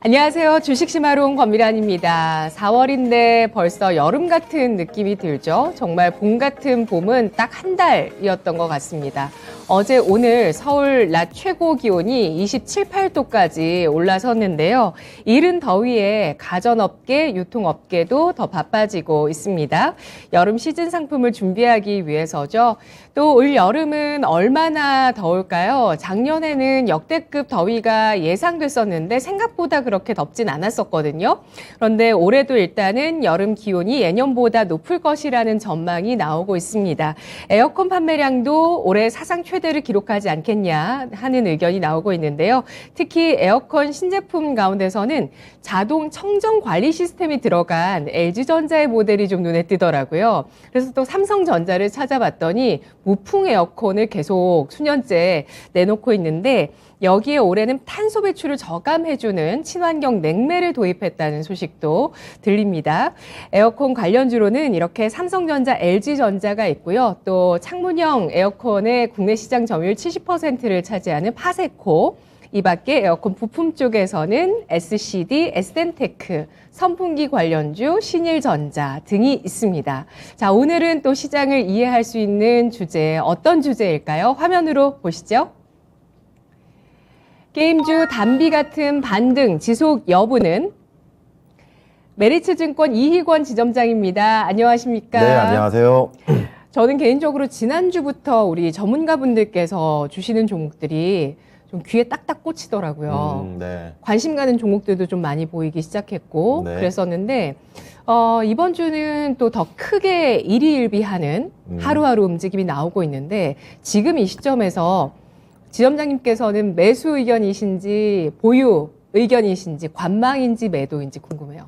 안녕하세요. 주식심화론 권미란입니다. 4월인데 벌써 여름 같은 느낌이 들죠. 정말 봄 같은 봄은 딱 한 달이었던 것 같습니다. 어제 오늘 서울 낮 최고 기온이 27, 8도까지 올라섰는데요. 이른 더위에 가전업계, 유통업계도 더 바빠지고 있습니다. 여름 시즌 상품을 준비하기 위해서죠. 또 올 여름은 얼마나 더울까요? 작년에는 역대급 더위가 예상됐었는데 생각보다 그렇게 덥진 않았었거든요. 그런데 올해도 일단은 여름 기온이 예년보다 높을 것이라는 전망이 나오고 있습니다. 에어컨 판매량도 올해 사상 최대를 기록하지 않겠냐 하는 의견이 나오고 있는데요. 특히 에어컨 신제품 가운데서는 자동 청정 관리 시스템이 들어간 LG전자의 모델이 좀 눈에 띄더라고요. 그래서 또 삼성전자를 찾아봤더니 무풍 에어컨을 계속 수년째 내놓고 있는데 여기에 올해는 탄소 배출을 저감해주는 친환경 냉매를 도입했다는 소식도 들립니다. 에어컨 관련주로는 이렇게 삼성전자, LG전자가 있고요. 또 창문형 에어컨의 국내 시장 점유율 70%를 차지하는 파세코, 이 밖에 에어컨 부품 쪽에서는 SCD, STM테크, 선풍기 관련주, 신일전자 등이 있습니다. 자, 오늘은 또 시장을 이해할 수 있는 주제, 어떤 주제일까요? 화면으로 보시죠. 게임주 단비 같은 반등 지속 여부는 메리츠증권 이희권 지점장입니다. 안녕하십니까? 네, 안녕하세요. 저는 개인적으로 지난주부터 우리 전문가분들께서 주시는 종목들이 좀 귀에 딱딱 꽂히더라고요. 네. 관심 가는 종목들도 좀 많이 보이기 시작했고 네. 그랬었는데 이번 주는 또 더 크게 일희일비하는 하루하루 움직임이 나오고 있는데 지금 이 시점에서 지점장님께서는 매수 의견이신지 보유 의견이신지 관망인지 매도인지 궁금해요.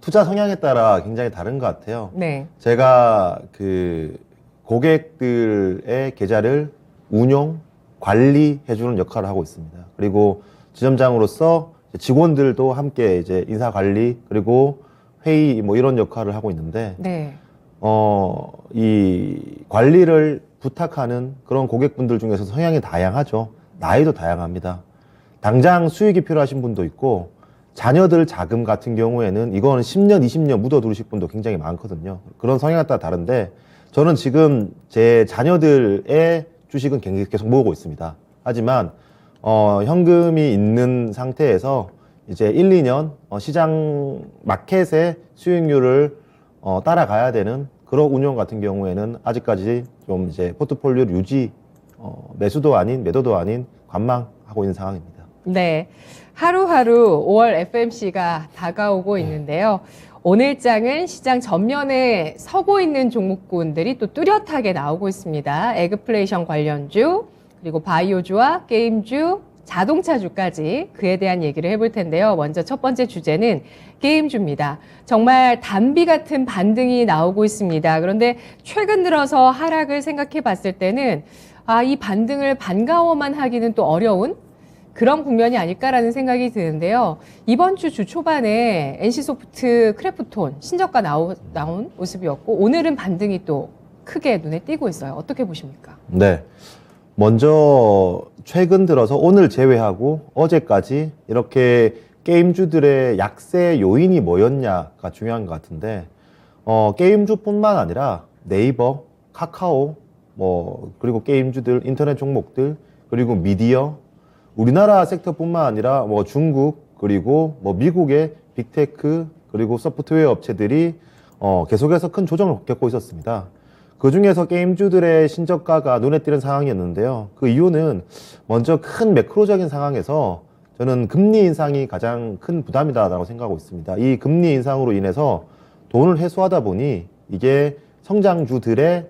투자 성향에 따라 굉장히 다른 것 같아요. 네. 제가 그 고객들의 계좌를 운용, 관리해주는 역할을 하고 있습니다. 그리고 지점장으로서 직원들도 함께 이제 인사 관리 그리고 회의 뭐 이런 역할을 하고 있는데, 네. 이 관리를 부탁하는 그런 고객분들 중에서 성향이 다양하죠. 나이도 다양합니다. 당장 수익이 필요하신 분도 있고, 자녀들 자금 같은 경우에는 이거는 10년, 20년 묻어두실 분도 굉장히 많거든요. 그런 성향에 따라 다른데, 저는 지금 제 자녀들의 주식은 계속 모으고 있습니다. 하지만, 현금이 있는 상태에서 이제 1, 2년 시장 마켓의 수익률을 따라가야 되는 그런 운용 같은 경우에는 아직까지 좀 이제 포트폴리오 유지, 매수도 아닌 매도도 아닌 관망하고 있는 상황입니다. 네. 하루하루 5월 FMC가 다가오고 있는데요. 오늘장은 시장 전면에 서고 있는 종목군들이 또 뚜렷하게 나오고 있습니다. 에그플레이션 관련주, 그리고 바이오주와 게임주, 자동차주까지 그에 대한 얘기를 해볼 텐데요. 먼저 첫 번째 주제는 게임주입니다. 정말 단비 같은 반등이 나오고 있습니다. 그런데 최근 들어서 하락을 생각해 봤을 때는 이 반등을 반가워만 하기는 또 어려운 그런 국면이 아닐까라는 생각이 드는데요. 이번 주 초반에 NC소프트, 크래프톤 신저가 나온 모습이었고 오늘은 반등이 또 크게 눈에 띄고 있어요. 어떻게 보십니까? 네. 먼저 최근 들어서 오늘 제외하고 어제까지 이렇게 게임주들의 약세 요인이 뭐였냐가 중요한 것 같은데, 게임주뿐만 아니라 네이버, 카카오, 그리고 게임주들, 인터넷 종목들, 그리고 미디어, 우리나라 섹터뿐만 아니라 중국, 그리고 미국의 빅테크, 그리고 소프트웨어 업체들이 계속해서 큰 조정을 겪고 있었습니다. 그 중에서 게임주들의 신저가가 눈에 띄는 상황이었는데요. 그 이유는 먼저 큰 매크로적인 상황에서 저는 금리 인상이 가장 큰 부담이다라고 생각하고 있습니다. 이 금리 인상으로 인해서 돈을 회수하다 보니 이게 성장주들의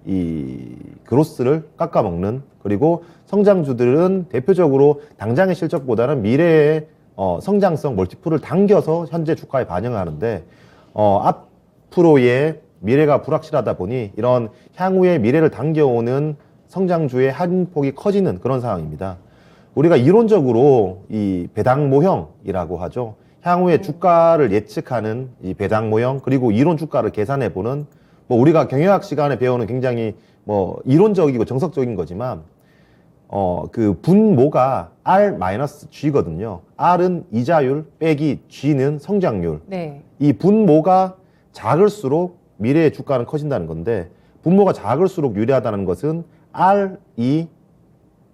이 그로스를 깎아먹는, 그리고 성장주들은 대표적으로 당장의 실적보다는 미래의 성장성 멀티플을 당겨서 현재 주가에 반영을 하는데, 앞으로의 미래가 불확실하다 보니 이런 향후의 미래를 당겨오는 성장주의 한폭이 커지는 그런 상황입니다. 우리가 이론적으로 이 배당 모형이라고 하죠. 향후의 주가를 예측하는 이 배당 모형, 그리고 이론 주가를 계산해보는, 우리가 경영학 시간에 배우는 굉장히 이론적이고 정석적인 거지만, 그 분모가 R-G거든요. R은 이자율 빼기 G는 성장률. 네. 이 분모가 작을수록 미래의 주가는 커진다는 건데 분모가 작을수록 유리하다는 것은 R이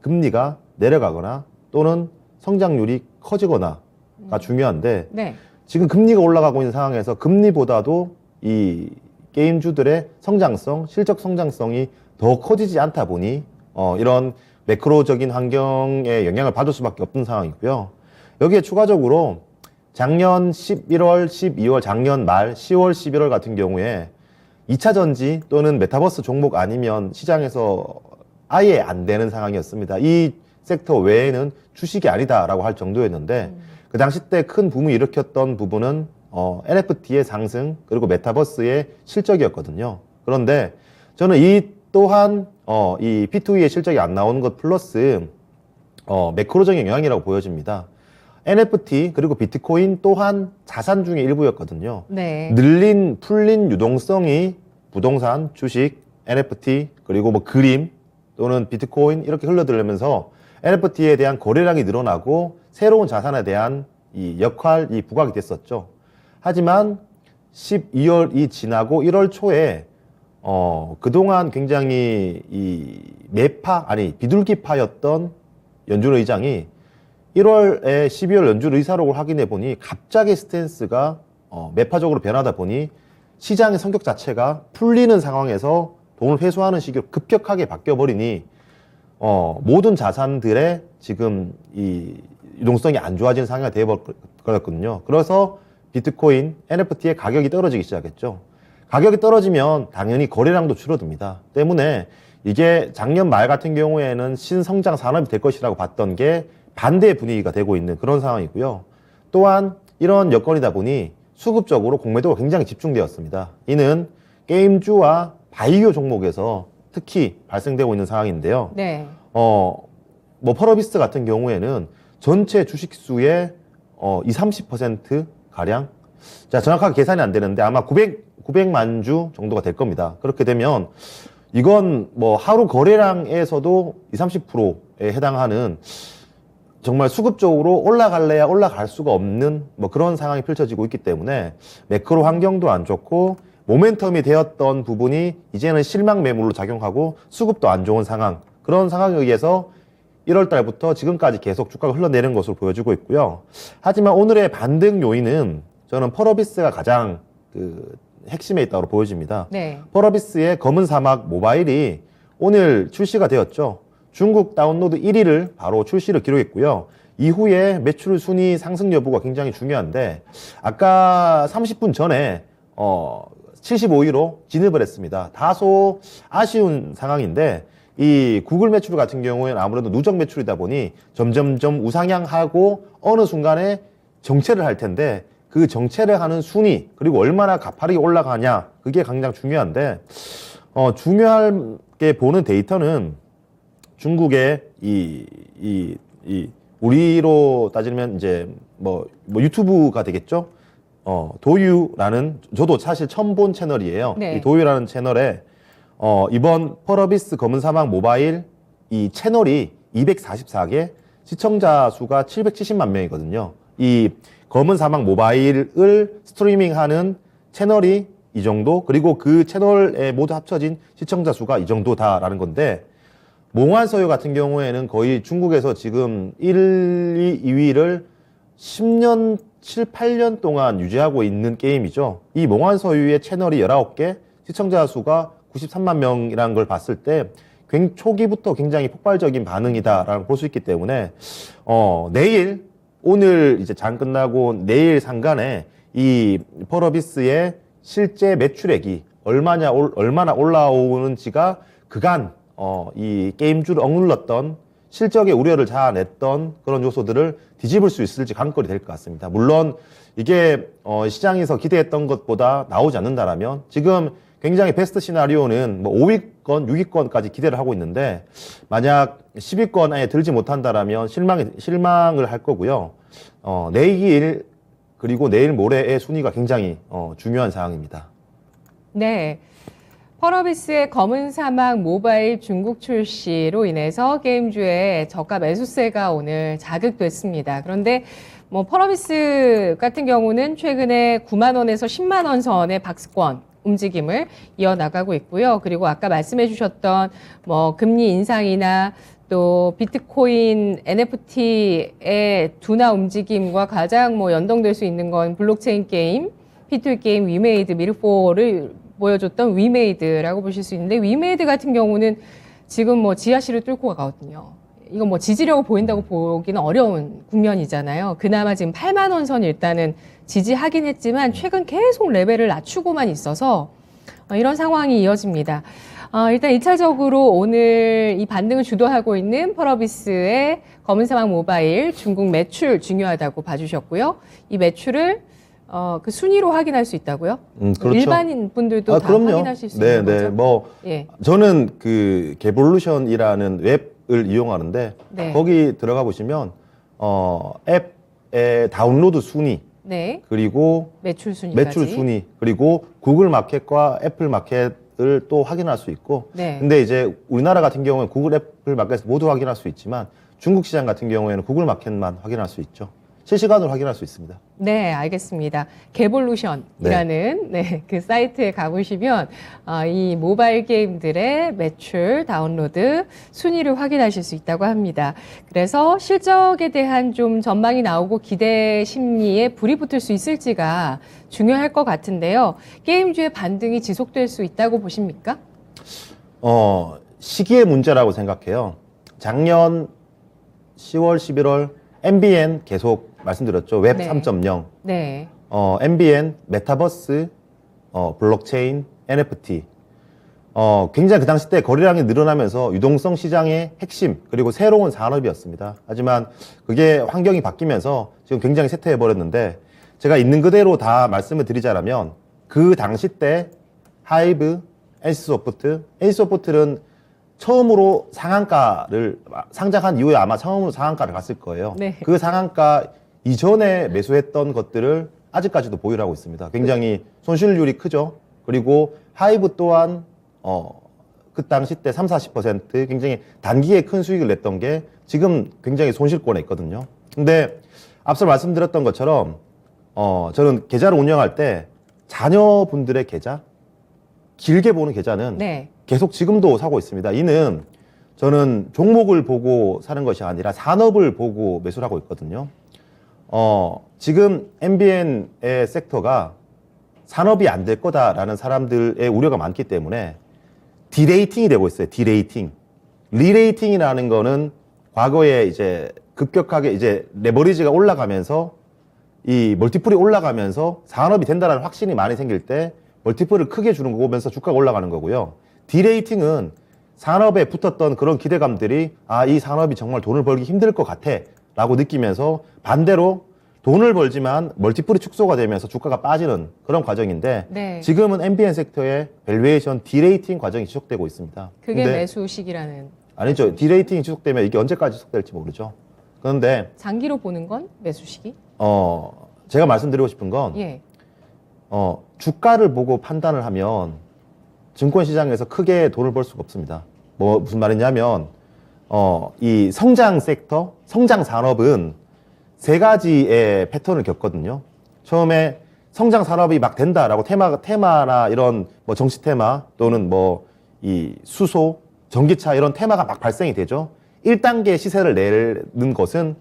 금리가 내려가거나 또는 성장률이 커지거나가 중요한데 네. 지금 금리가 올라가고 있는 상황에서 금리보다도 이 게임주들의 성장성, 실적 성장성이 더 커지지 않다 보니 이런 매크로적인 환경에 영향을 받을 수밖에 없는 상황이고요. 여기에 추가적으로 작년 11월, 12월, 작년 말 10월, 11월 같은 경우에 2차 전지 또는 메타버스 종목 아니면 시장에서 아예 안 되는 상황이었습니다. 이 섹터 외에는 주식이 아니다라고 할 정도였는데 그 당시 때 큰 붐을 일으켰던 부분은 NFT의 상승 그리고 메타버스의 실적이었거든요. 그런데 저는 이 또한 이 P2E의 실적이 안 나오는 것 플러스 매크로적인 영향이라고 보여집니다. NFT 그리고 비트코인 또한 자산 중의 일부였거든요. 네. 풀린 유동성이 부동산, 주식, NFT 그리고 뭐 그림 또는 비트코인 이렇게 흘러들면서 NFT에 대한 거래량이 늘어나고 새로운 자산에 대한 이 역할이 부각이 됐었죠. 하지만 12월이 지나고 1월 초에 그동안 굉장히 이 비둘기파였던 연준 의장이 1월에 12월 연준 의사록을 확인해 보니 갑자기 스탠스가 매파적으로 변하다 보니 시장의 성격 자체가 풀리는 상황에서 돈을 회수하는 시기로 급격하게 바뀌어버리니 모든 자산들의 지금 이 유동성이 안 좋아지는 상황이 되어버렸거든요. 그래서 비트코인, NFT의 가격이 떨어지기 시작했죠. 가격이 떨어지면 당연히 거래량도 줄어듭니다. 때문에 이게 작년 말 같은 경우에는 신성장 산업이 될 것이라고 봤던 게 반대의 분위기가 되고 있는 그런 상황이고요. 또한 이런 여건이다 보니 수급적으로 공매도가 굉장히 집중되었습니다. 이는 게임주와 바이오 종목에서 특히 발생되고 있는 상황인데요. 네. 뭐 펄어비스 같은 경우에는 전체 주식 수의 20-30% 가량, 자 정확하게 계산이 안 되는데 아마 900만 주 정도가 될 겁니다. 그렇게 되면 이건 뭐 하루 거래량에서도 20-30%에 해당하는 정말 수급적으로 올라갈래야 올라갈 수가 없는 뭐 그런 상황이 펼쳐지고 있기 때문에 매크로 환경도 안 좋고 모멘텀이 되었던 부분이 이제는 실망 매물로 작용하고 수급도 안 좋은 상황, 그런 상황에 의해서 1월 달부터 지금까지 계속 주가가 흘러내리는 것으로 보여지고 있고요. 하지만 오늘의 반등 요인은 저는 펄어비스가 가장 그 핵심에 있다고 보여집니다. 네. 펄어비스의 검은 사막 모바일이 오늘 출시가 되었죠. 중국 다운로드 1위를 바로 출시를 기록했고요. 이후에 매출 순위 상승 여부가 굉장히 중요한데 아까 30분 전에 75위로 진입을 했습니다. 다소 아쉬운 상황인데 이 구글 매출 같은 경우에는 아무래도 누적 매출이다 보니 점점점 우상향하고 어느 순간에 정체를 할 텐데 그 정체를 하는 순위 그리고 얼마나 가파르게 올라가냐 그게 가장 중요한데 중요하게 보는 데이터는 중국의 우리로 따지면 이제 뭐 유튜브가 되겠죠. 도유라는 저도 사실 처음 본 채널이에요. 네. 이 도유라는 채널에 이번 펄어비스 검은 사막 모바일 이 채널이 244개, 시청자 수가 770만 명이거든요. 이 검은 사막 모바일을 스트리밍하는 채널이 이 정도, 그리고 그 채널에 모두 합쳐진 시청자 수가 이 정도다라는 건데 몽환서유 같은 경우에는 거의 중국에서 지금 1위, 2위를 10년, 7, 8년 동안 유지하고 있는 게임이죠. 이 몽환서유의 채널이 19개, 시청자 수가 93만 명이라는 걸 봤을 때 초기부터 굉장히 폭발적인 반응이다라고 볼 수 있기 때문에 오늘 이제 장 끝나고 내일 상간에 이 펄어비스의 실제 매출액이 얼마나 올라오는지가 그간 이 게임주를 억눌렀던 실적의 우려를 자아냈던 그런 요소들을 뒤집을 수 있을지 관건이 될 것 같습니다. 물론 이게 시장에서 기대했던 것보다 나오지 않는다라면 지금 굉장히 베스트 시나리오는 뭐 5위권, 6위권까지 기대를 하고 있는데 만약 10위권 안에 들지 못한다라면 실망을 할 거고요. 내일 그리고 내일 모레의 순위가 굉장히 중요한 상황입니다. 네. 펄어비스의 검은 사막 모바일 중국 출시로 인해서 게임주의 저가 매수세가 오늘 자극됐습니다. 그런데 뭐 펄어비스 같은 경우는 최근에 9만 원에서 10만 원 선의 박스권 움직임을 이어나가고 있고요. 그리고 아까 말씀해 주셨던 뭐 금리 인상이나 또 비트코인 NFT의 둔화 움직임과 가장 뭐 연동될 수 있는 건 블록체인 게임, P2E 게임 위메이드 미르포를 보여줬던 위메이드라고 보실 수 있는데, 위메이드 같은 경우는 지금 뭐 지하실을 뚫고 가거든요. 이건 뭐 지지력을 보인다고 보기는 어려운 국면이잖아요. 그나마 지금 8만 원 선 일단은 지지하긴 했지만 최근 계속 레벨을 낮추고만 있어서 이런 상황이 이어집니다. 일단 1차적으로 오늘 이 반등을 주도하고 있는 펄어비스의 검은사막 모바일 중국 매출 중요하다고 봐주셨고요. 이 매출을 그 순위로 확인할 수 있다고요? 그렇죠. 일반인 분들도 다 그럼요. 확인하실 수 있는 거죠? 네. 뭐 예. 저는 그 개볼루션이라는 웹을 이용하는데 네. 거기 들어가 보시면 앱의 다운로드 순위, 네. 그리고 매출 순위까지. 매출 순위, 그리고 구글 마켓과 애플 마켓을 또 확인할 수 있고. 네. 근데 이제 우리나라 같은 경우는 구글, 애플 마켓에서 모두 확인할 수 있지만 중국 시장 같은 경우에는 구글 마켓만 확인할 수 있죠. 실시간으로 확인할 수 있습니다. 네, 알겠습니다. 개볼루션이라는 그 사이트에 가보시면 이 모바일 게임들의 매출, 다운로드, 순위를 확인하실 수 있다고 합니다. 그래서 실적에 대한 좀 전망이 나오고 기대 심리에 불이 붙을 수 있을지가 중요할 것 같은데요. 게임주의 반등이 지속될 수 있다고 보십니까? 시기의 문제라고 생각해요. 작년 10월, 11월 MBN 계속 말씀드렸죠. 웹 네. 3.0. 네. MBN, 메타버스, 블록체인, NFT. 굉장히 그 당시 때 거래량이 늘어나면서 유동성 시장의 핵심, 그리고 새로운 산업이었습니다. 하지만 그게 환경이 바뀌면서 지금 굉장히 쇠퇴해버렸는데, 제가 있는 그대로 다 말씀을 드리자면, 그 당시 때 하이브, NC소프트는 처음으로 상한가를 상장한 이후에 아마 처음으로 상한가를 갔을 거예요. 네. 그 상한가 이전에 매수했던 것들을 아직까지도 보유를 하고 있습니다. 굉장히 손실률이 크죠. 그리고 하이브 또한 그 당시 때 30-40% 굉장히 단기에 큰 수익을 냈던 게 지금 굉장히 손실권에 있거든요. 근데 앞서 말씀드렸던 것처럼 저는 계좌를 운영할 때 자녀분들의 계좌, 길게 보는 계좌는 네. 계속 지금도 사고 있습니다. 이는 저는 종목을 보고 사는 것이 아니라 산업을 보고 매수를 하고 있거든요. 지금 MBN의 섹터가 산업이 안 될 거다라는 사람들의 우려가 많기 때문에 디레이팅이 되고 있어요. 디레이팅. 리레이팅이라는 거는 과거에 이제 급격하게 이제 레버리지가 올라가면서 이 멀티플이 올라가면서 산업이 된다는 확신이 많이 생길 때 멀티플을 크게 주는 거면서 주가가 올라가는 거고요. 디레이팅은 산업에 붙었던 그런 기대감들이 이 산업이 정말 돈을 벌기 힘들 것 같아 라고 느끼면서 반대로 돈을 벌지만 멀티플이 축소가 되면서 주가가 빠지는 그런 과정인데 네. 지금은 MBN 섹터의 밸류에이션 디레이팅 과정이 지속되고 있습니다. 그게 근데 매수식이라는. 아니죠. 디레이팅이 지속되면 이게 언제까지 지속될지 모르죠. 그런데 장기로 보는 건 매수식이? 제가 말씀드리고 싶은 건 예. 주가를 보고 판단을 하면 증권시장에서 크게 돈을 벌 수가 없습니다. 무슨 말이냐면, 이 성장 섹터, 성장 산업은 세 가지의 패턴을 겪거든요. 처음에 성장 산업이 막 된다라고 테마나 이런 뭐 정치 테마 또는 뭐 이 수소, 전기차 이런 테마가 막 발생이 되죠. 1단계 시세를 내는 것은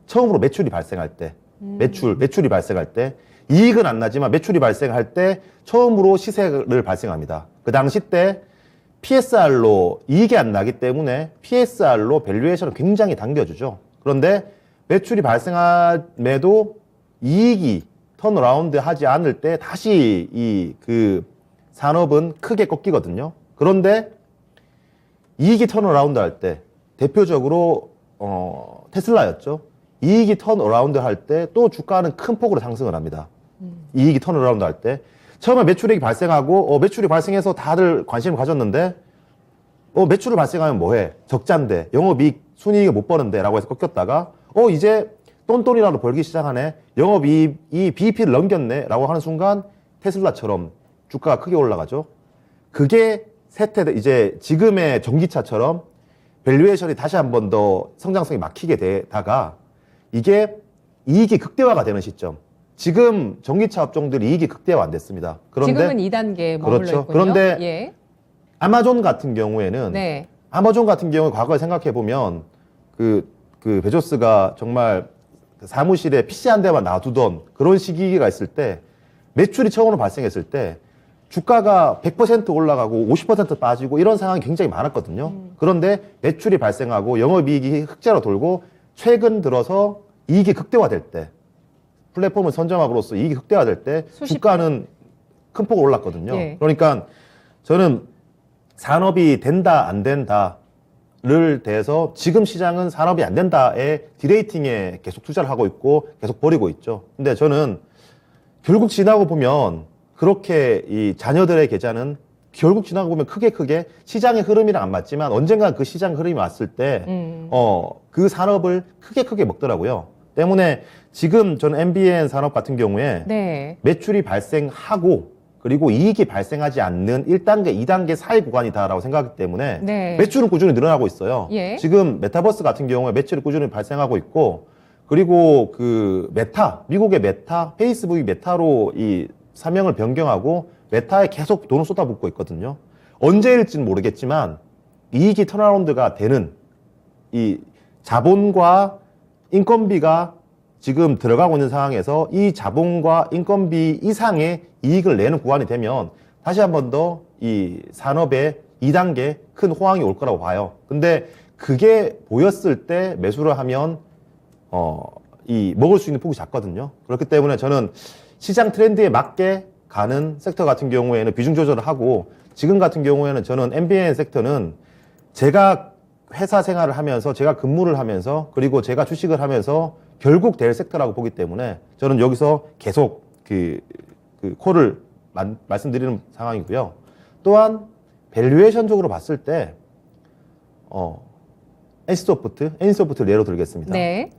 처음으로 매출이 발생할 때, 매출이 발생할 때, 이익은 안 나지만 매출이 발생할 때 처음으로 시세를 발생합니다. 그 당시 때 PSR로 이익이 안 나기 때문에 PSR로 밸류에이션을 굉장히 당겨주죠. 그런데 매출이 발생함에도 이익이 턴어라운드 하지 않을 때 다시 그 산업은 크게 꺾이거든요. 그런데 이익이 턴어라운드 할 때 대표적으로 테슬라였죠. 이익이 턴어라운드 할 때 또 주가는 큰 폭으로 상승을 합니다. 이익이 턴어라운드 할 때. 처음에 매출액이 발생하고 매출이 발생해서 다들 관심을 가졌는데 매출을 발생하면 뭐해? 적자인데 영업이익 순이익을 못 버는데 라고 해서 꺾였다가 이제 똔똔이라도 벌기 시작하네. 영업이익이 BEP를 넘겼네 라고 하는 순간 테슬라처럼 주가가 크게 올라가죠. 그게 이제 지금의 전기차처럼 밸류에이션이 다시 한 번 더 성장성이 막히게 되다가 이게 이익이 극대화가 되는 시점. 지금 전기차 업종들이 이익이 극대화 안 됐습니다. 그런데 지금은 2단계에 머물러 그렇죠. 있군요. 그런데 예. 아마존 같은 경우에는 네. 아마존 같은 경우에 과거에 생각해 보면 그 베조스가 정말 사무실에 PC 한 대만 놔두던 그런 시기가 있을 때 매출이 처음으로 발생했을 때 주가가 100% 올라가고 50% 빠지고 이런 상황이 굉장히 많았거든요. 그런데 매출이 발생하고 영업이익이 흑자로 돌고 최근 들어서 이익이 극대화될 때 플랫폼을 선점함으로써 이익이 극대화될 때 주가는 큰 폭으로 올랐거든요. 예. 그러니까 저는 산업이 된다 안 된다를 대해서 지금 시장은 산업이 안 된다에 디레이팅에 계속 투자를 하고 있고 계속 버리고 있죠. 근데 저는 결국 지나고 보면 그렇게 이 자녀들의 계좌는 결국 지나고 보면 크게 시장의 흐름이랑 안 맞지만 언젠가 그 시장 흐름이 왔을 때 그 산업을 크게 먹더라고요. 때문에 지금 저는 MBN 산업 같은 경우에 네. 매출이 발생하고 그리고 이익이 발생하지 않는 1단계, 2단계 사이 구간이다라고 생각하기 때문에 네. 매출은 꾸준히 늘어나고 있어요. 예. 지금 메타버스 같은 경우에 매출이 꾸준히 발생하고 있고 그리고 그 메타, 미국의 메타, 페이스북이 메타로 이 사명을 변경하고 메타에 계속 돈을 쏟아붓고 있거든요. 언제일지는 모르겠지만 이익이 턴어라운드가 되는 이 자본과 인건비가 지금 들어가고 있는 상황에서 이 자본과 인건비 이상의 이익을 내는 구간이 되면 다시 한 번 더 이 산업의 2단계 큰 호황이 올 거라고 봐요. 근데 그게 보였을 때 매수를 하면 이 먹을 수 있는 폭이 작거든요. 그렇기 때문에 저는 시장 트렌드에 맞게 가는 섹터 같은 경우에는 비중 조절을 하고 지금 같은 경우에는 저는 MBN 섹터는 제가 회사 생활을 하면서 제가 근무를 하면서 그리고 제가 주식을 하면서 결국 될 섹터라고 보기 때문에 저는 여기서 계속 그 콜을 말씀드리는 상황이고요. 또한 밸류에이션적으로 봤을 때 NC소프트를 예로 들겠습니다. 네.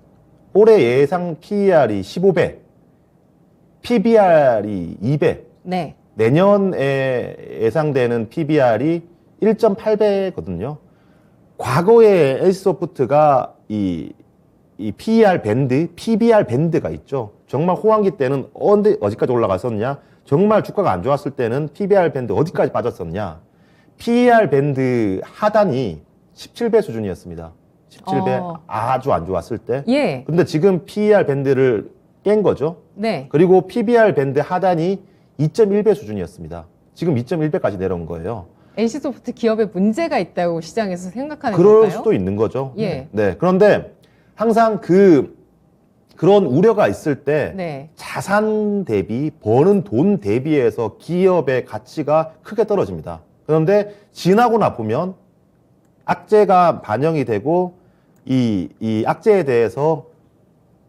올해 예상 PER이 15배, PBR이 2배, 네. 내년에 예상되는 PBR이 1.8배거든요. 과거에 NC소프트가 이 PER 밴드, PBR 밴드가 있죠. 정말 호황기 때는 어디까지 올라갔었냐? 정말 주가가 안 좋았을 때는 PBR 밴드 어디까지 빠졌었냐? PER 밴드 하단이 17배 수준이었습니다. 17배 아주 안 좋았을 때. 예. 근데 지금 PER 밴드를 깬 거죠. 네. 그리고 PBR 밴드 하단이 2.1배 수준이었습니다. 지금 2.1배까지 내려온 거예요. NC소프트 기업에 문제가 있다고 시장에서 생각하는 그럴 건가요? 수도 있는 거죠. 예. 네. 그런데 항상 그런 우려가 있을 때 네. 자산 대비 버는 돈 대비해서 기업의 가치가 크게 떨어집니다. 그런데 지나고 나 보면 악재가 반영이 되고 이 악재에 대해서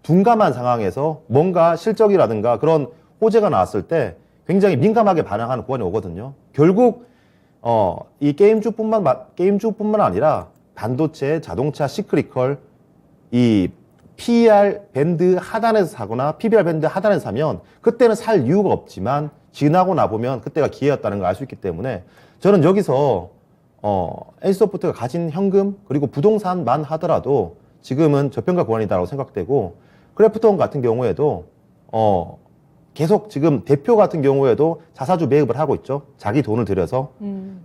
둔감한 상황에서 뭔가 실적이라든가 그런 호재가 나왔을 때 굉장히 민감하게 반응하는 구간이 오거든요. 결국 이 게임주뿐만 아니라 반도체, 자동차, 시크리컬 이 PER 밴드 하단에서 사거나 PBR 밴드 하단에서 사면 그때는 살 이유가 없지만 지나고 나보면 그때가 기회였다는 걸 알 수 있기 때문에 저는 여기서 NC소프트가 가진 현금 그리고 부동산만 하더라도 지금은 저평가 구간이다라고 생각되고 크래프톤 같은 경우에도 계속 지금 대표 같은 경우에도 자사주 매입을 하고 있죠. 자기 돈을 들여서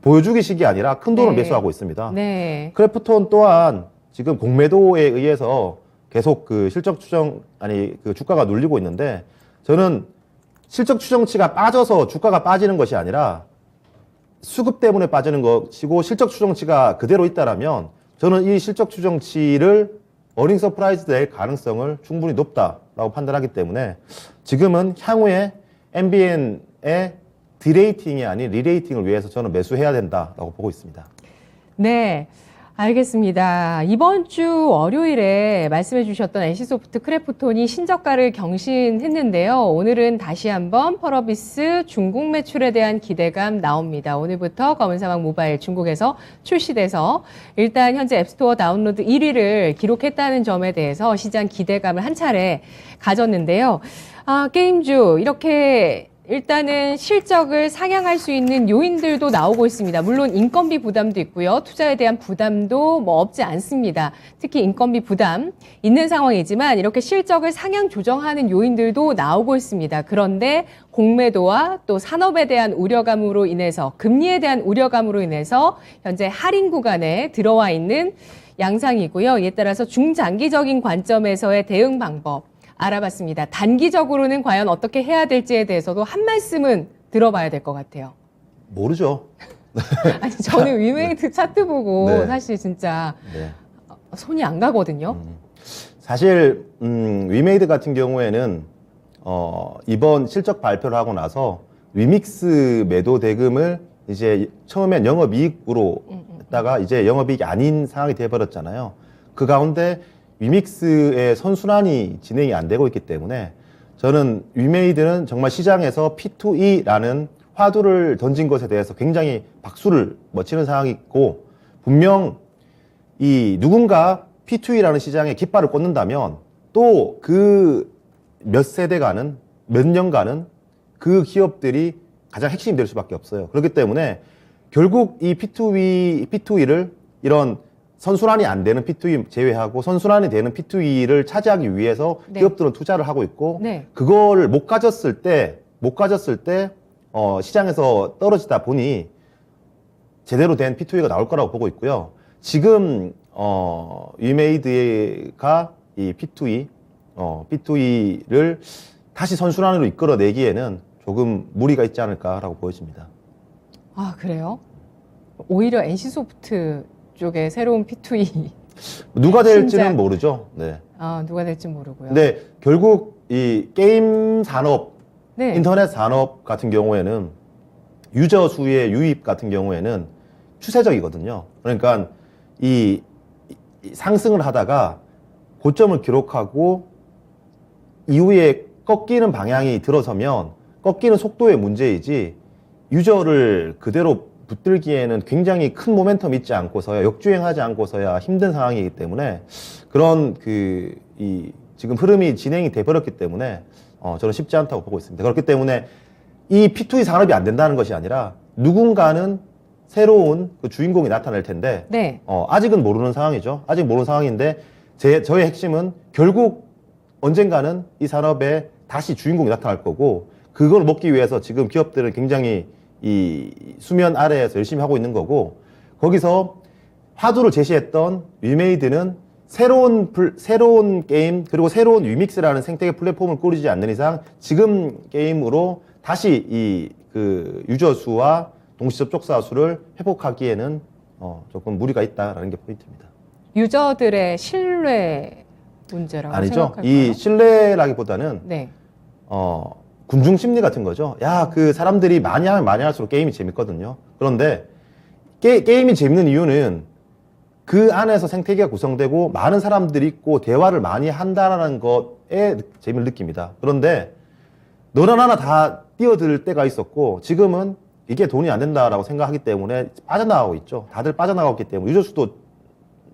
보여주기식이 아니라 큰 돈을 네. 매수하고 있습니다. 네. 크래프톤 또한 지금 공매도에 의해서 계속 그 실적 추정 그 주가가 눌리고 있는데 저는 실적 추정치가 빠져서 주가가 빠지는 것이 아니라 수급 때문에 빠지는 것이고 실적 추정치가 그대로 있다라면 저는 이 실적 추정치를 어닝 서프라이즈 될 가능성을 충분히 높다라고 판단하기 때문에 지금은 향후에 MBN의 디레이팅이 아닌 리레이팅을 위해서 저는 매수해야 된다라고 보고 있습니다. 네. 알겠습니다. 이번 주 월요일에 말씀해 주셨던 NC소프트 크래프톤이 신저가를 경신했는데요. 오늘은 다시 한번 펄어비스 중국 매출에 대한 기대감 나옵니다. 오늘부터 검은사막 모바일 중국에서 출시돼서 일단 현재 앱스토어 다운로드 1위를 기록했다는 점에 대해서 시장 기대감을 한 차례 가졌는데요. 게임주 이렇게 일단은 실적을 상향할 수 있는 요인들도 나오고 있습니다. 물론 인건비 부담도 있고요. 투자에 대한 부담도 뭐 없지 않습니다. 특히 인건비 부담 있는 상황이지만 이렇게 실적을 상향 조정하는 요인들도 나오고 있습니다. 그런데 공매도와 또 산업에 대한 우려감으로 인해서 금리에 대한 우려감으로 인해서 현재 할인 구간에 들어와 있는 양상이고요. 이에 따라서 중장기적인 관점에서의 대응 방법 알아봤습니다. 단기적으로는 과연 어떻게 해야 될지에 대해서도 한 말씀은 들어봐야 될 것 같아요. 모르죠. 아니 저는 위메이트 차트 보고 네. 사실 진짜 네. 손이 안 가거든요. 사실 위메이드 같은 경우에는 이번 실적 발표를 하고 나서 위믹스 매도 대금을 이제 처음엔 영업이익으로 했다가 이제 영업이익이 아닌 상황이 돼버렸잖아요. 그 가운데 위믹스의 선순환이 진행이 안 되고 있기 때문에 저는 위메이드는 정말 시장에서 P2E라는 화두를 던진 것에 대해서 굉장히 박수를 치는 상황이 있고, 분명 이 누군가 P2E라는 시장에 깃발을 꽂는다면 또 그 몇 세대가는 몇 년간은 그 기업들이 가장 핵심이 될 수밖에 없어요. 그렇기 때문에 결국 이 P2E를 이런 선순환이 안 되는 P2E 제외하고 선순환이 되는 P2E를 차지하기 위해서 네. 기업들은 투자를 하고 있고, 네. 그걸 못 가졌을 때 시장에서 떨어지다 보니 제대로 된 P2E가 나올 거라고 보고 있고요. 지금 위메이드가 이 P2E를 다시 선순환으로 이끌어내기에는 조금 무리가 있지 않을까라고 보여집니다. 아 그래요? 오히려 NC소프트 쪽에 새로운 P2E 누가 될지는 신작. 모르죠. 네. 누가 될지 모르고요. 근데 결국 이 게임 산업, 네. 인터넷 산업 같은 경우에는 유저 수의 유입 같은 경우에는 추세적이거든요. 그러니까 이 상승을 하다가 고점을 기록하고 이후에 꺾이는 방향이 들어서면 꺾이는 속도의 문제이지, 유저를 그대로 붙들기에는 굉장히 큰 모멘텀 있지 않고서야, 역주행하지 않고서야 힘든 상황이기 때문에, 그런 지금 흐름이 진행이 돼 버렸기 때문에 저는 쉽지 않다고 보고 있습니다. 그렇기 때문에 이 P2E 산업이 안 된다는 것이 아니라 누군가는 새로운 그 주인공이 나타날 텐데, 네. 아직은 모르는 상황이죠. 아직 모르는 상황인데 저의 핵심은 결국 언젠가는 이 산업에 다시 주인공이 나타날 거고, 그걸 먹기 위해서 지금 기업들은 굉장히 이 수면 아래에서 열심히 하고 있는 거고, 거기서 화두를 제시했던 위메이드는 새로운 게임 그리고 새로운 위믹스라는 생태계 플랫폼을 꾸리지 않는 이상 지금 게임으로 다시 그 유저 수와 동시 접촉사 수를 회복하기에는 조금 무리가 있다라는 게 포인트입니다. 유저들의 신뢰 문제라고 아니죠. 생각할까요? 이 신뢰라기보다는 네. 군중 심리 같은 거죠. 그 사람들이 많이 하면 많이 할수록 게임이 재밌거든요. 그런데 게임이 재밌는 이유는 그 안에서 생태계가 구성되고 많은 사람들이 있고 대화를 많이 한다라는 것에 재미를 느낍니다. 그런데 너나 나나 다 뛰어들 때가 있었고, 지금은 이게 돈이 안 된다라고 생각하기 때문에 빠져나가고 있죠. 다들 빠져나가고 있기 때문에, 유저 수도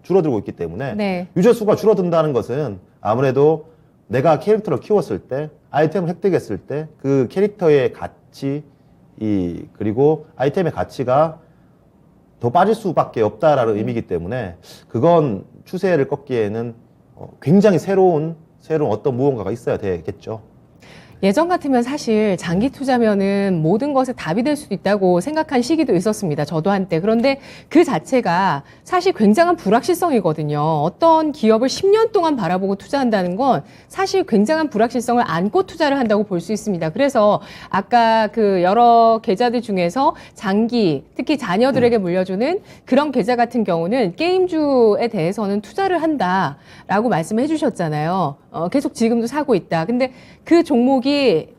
줄어들고 있기 때문에, 네. 유저 수가 줄어든다는 것은 아무래도 내가 캐릭터를 키웠을 때, 아이템을 획득했을 때 그 캐릭터의 가치, 그리고 아이템의 가치가 더 빠질 수밖에 없다라는 의미이기 때문에, 그건 추세를 꺾기에는 굉장히 새로운 어떤 무언가가 있어야 되겠죠. 예전 같으면 사실 장기 투자면은 모든 것에 답이 될 수도 있다고 생각한 시기도 있었습니다. 저도 한때. 그런데 그 자체가 사실 굉장한 불확실성이거든요. 어떤 기업을 10년 동안 바라보고 투자한다는 건 사실 굉장한 불확실성을 안고 투자를 한다고 볼 수 있습니다. 그래서 아까 그 여러 계좌들 중에서 장기, 특히 자녀들에게 물려주는 그런 계좌 같은 경우는 게임주에 대해서는 투자를 한다라고 말씀을 해주셨잖아요. 계속 지금도 사고 있다. 근데 그 종목이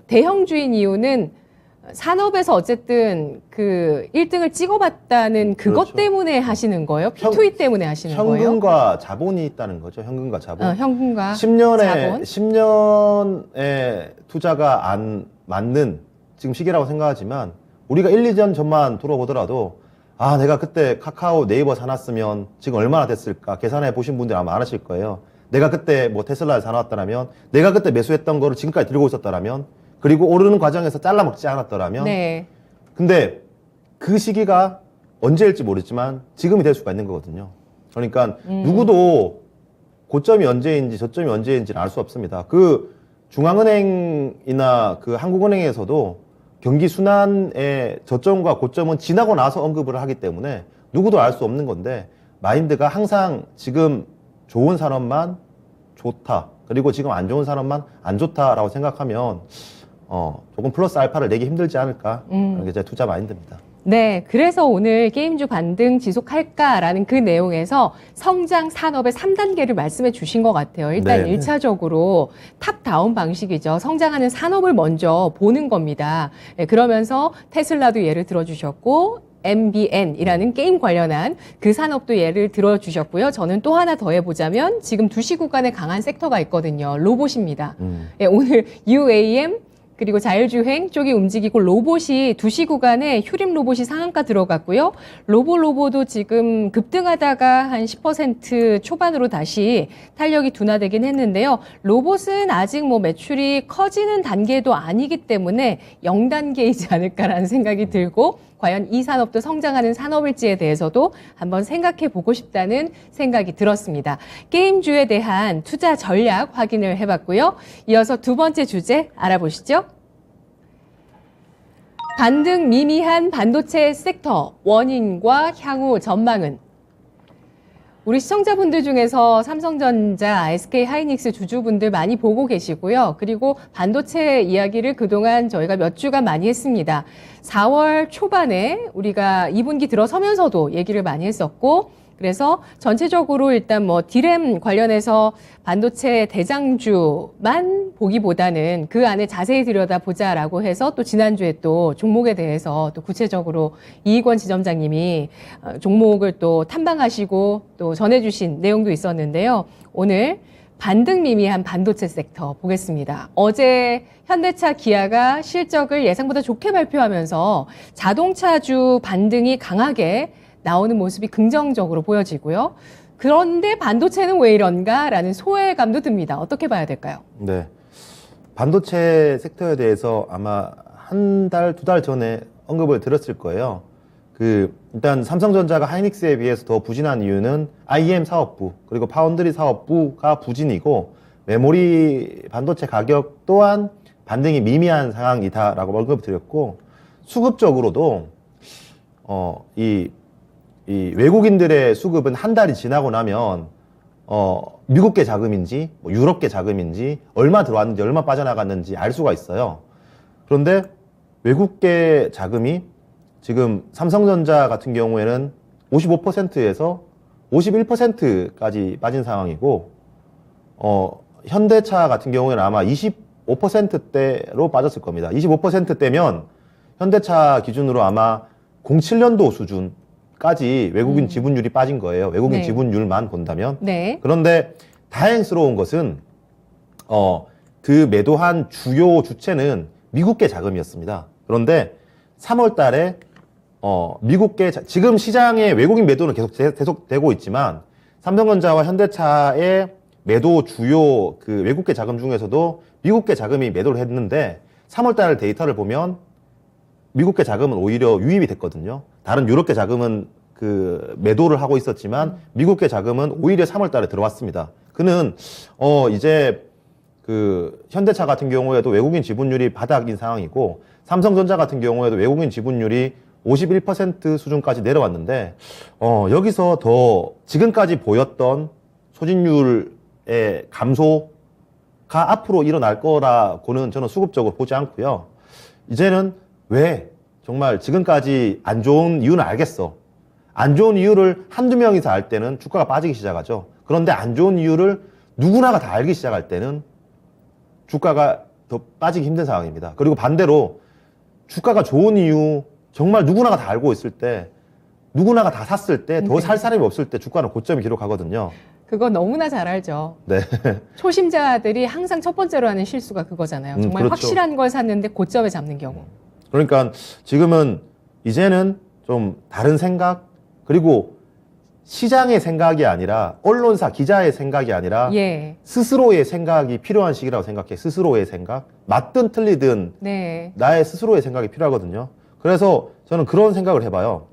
대형주인 이유는 산업에서 어쨌든 그 1등을 찍어봤다는 그것 그렇죠. 때문에 하시는 거예요? P2E 때문에 하시는 거예요? 현금과 자본이 있다는 거죠. 현금과 자본. 현금과 10년에 자본. 10년의 투자가 안 맞는 지금 시기라고 생각하지만, 우리가 1, 2년 전만 돌아보더라도 내가 그때 카카오, 네이버 사놨으면 지금 얼마나 됐을까 계산해 보신 분들 아마 많으실 거예요. 내가 그때 테슬라를 사놨다면, 내가 그때 매수했던 거를 지금까지 들고 있었다면 그리고 오르는 과정에서 잘라먹지 않았더라면 네. 근데 그 시기가 언제일지 모르지만 지금이 될 수가 있는 거거든요. 그러니까 누구도 고점이 언제인지 저점이 언제인지는 알 수 없습니다. 그 중앙은행이나 그 한국은행에서도 경기 순환의 저점과 고점은 지나고 나서 언급을 하기 때문에 누구도 알 수 없는 건데 마인드가 항상 지금 좋은 산업만 좋다. 그리고 지금 안 좋은 산업만 안 좋다라고 생각하면 조금 플러스 알파를 내기 힘들지 않을까. 이게 제 투자 마인드입니다. 네, 그래서 오늘 게임주 반등 지속할까라는 그 내용에서 성장 산업의 3단계를 말씀해 주신 것 같아요. 일단 네. 1차적으로 탑다운 방식이죠. 성장하는 산업을 먼저 보는 겁니다. 네, 그러면서 테슬라도 예를 들어주셨고 MBN이라는 게임 관련한 그 산업도 예를 들어주셨고요. 저는 또 하나 더 해보자면 지금 2시 구간에 강한 섹터가 있거든요. 로봇입니다. 네, 오늘 UAM 그리고 자율주행 쪽이 움직이고 로봇이 2시 구간에 휴림 로봇이 상한가 들어갔고요. 로보도 지금 급등하다가 한 10% 초반으로 다시 탄력이 둔화되긴 했는데요. 로봇은 아직 뭐 매출이 커지는 단계도 아니기 때문에 0단계이지 않을까라는 생각이 들고 과연 이 산업도 성장하는 산업일지에 대해서도 한번 생각해 보고 싶다는 생각이 들었습니다. 게임주에 대한 투자 전략 확인을 해봤고요. 이어서 두 번째 주제 알아보시죠. 반등 미미한 반도체 섹터 원인과 향후 전망은? 우리 시청자분들 중에서 삼성전자, SK하이닉스 주주분들 많이 보고 계시고요. 그리고 반도체 이야기를 그동안 저희가 몇 주간 많이 했습니다. 4월 초반에 우리가 2분기 들어서면서도 얘기를 많이 했었고, 그래서 전체적으로 일단 뭐 디램 관련해서 반도체 대장주만 보기보다는 그 안에 자세히 들여다보자라고 해서 또 지난주에 또 종목에 대해서 또 구체적으로 이익원 지점장님이 종목을 또 탐방하시고 또 전해주신 내용도 있었는데요. 오늘 반등 미미한 반도체 섹터 보겠습니다. 어제 현대차, 기아가 실적을 예상보다 좋게 발표하면서 자동차주 반등이 강하게 나오는 모습이 긍정적으로 보여지고요. 그런데 반도체는 왜 이런가라는 소외감도 듭니다. 어떻게 봐야 될까요? 네. 반도체 섹터에 대해서 아마 한 달, 두 달 전에 언급을 드렸을 거예요. 일단 삼성전자가 하이닉스에 비해서 더 부진한 이유는 IM 사업부, 그리고 파운드리 사업부가 부진이고, 메모리 반도체 가격 또한 반등이 미미한 상황이다라고 언급을 드렸고, 수급적으로도, 이 외국인들의 수급은 한 달이 지나고 나면 미국계 자금인지 뭐 유럽계 자금인지 얼마 들어왔는지 얼마 빠져나갔는지 알 수가 있어요. 그런데 외국계 자금이 지금 삼성전자 같은 경우에는 55%에서 51%까지 빠진 상황이고 현대차 같은 경우에는 아마 25%대로 빠졌을 겁니다. 25%대면 현대차 기준으로 아마 07년도 수준 까지 외국인 지분율이 빠진 거예요. 외국인 네. 지분율만 본다면. 네. 그런데 다행스러운 것은 그 매도한 주요 주체는 미국계 자금이었습니다. 그런데 3월 달에 미국계 지금 시장의 외국인 매도는 계속되고 있지만 삼성전자와 현대차의 매도 주요 그 외국계 자금 중에서도 미국계 자금이 매도를 했는데 3월 달 데이터를 보면 미국계 자금은 오히려 유입이 됐거든요. 다른 유럽계 자금은 그 매도를 하고 있었지만 미국계 자금은 오히려 3월 달에 들어왔습니다. 그는 이제 그 현대차 같은 경우에도 외국인 지분율이 바닥인 상황이고 삼성전자 같은 경우에도 외국인 지분율이 51% 수준까지 내려왔는데 여기서 더 지금까지 보였던 소진율의 감소가 앞으로 일어날 거라고는 저는 수급적으로 보지 않고요. 이제는 왜 정말 지금까지 안 좋은 이유는 알겠어. 안 좋은 이유를 한두 명이서 알 때는 주가가 빠지기 시작하죠. 그런데 안 좋은 이유를 누구나가 다 알기 시작할 때는 주가가 더 빠지기 힘든 상황입니다. 그리고 반대로 주가가 좋은 이유 정말 누구나가 다 알고 있을 때 누구나가 다 샀을 때 더 살 사람이 없을 때 주가는 고점을 기록하거든요. 그거 너무나 잘 알죠. 네. 초심자들이 항상 첫 번째로 하는 실수가 그거잖아요. 정말 그렇죠. 확실한 걸 샀는데 고점에 잡는 경우. 그러니까 지금은 이제는 좀 다른 생각 그리고 시장의 생각이 아니라 언론사 기자의 생각이 아니라 예. 스스로의 생각이 필요한 시기라고 생각해. 스스로의 생각. 맞든 틀리든 네. 나의 스스로의 생각이 필요하거든요. 그래서 저는 그런 생각을 해봐요.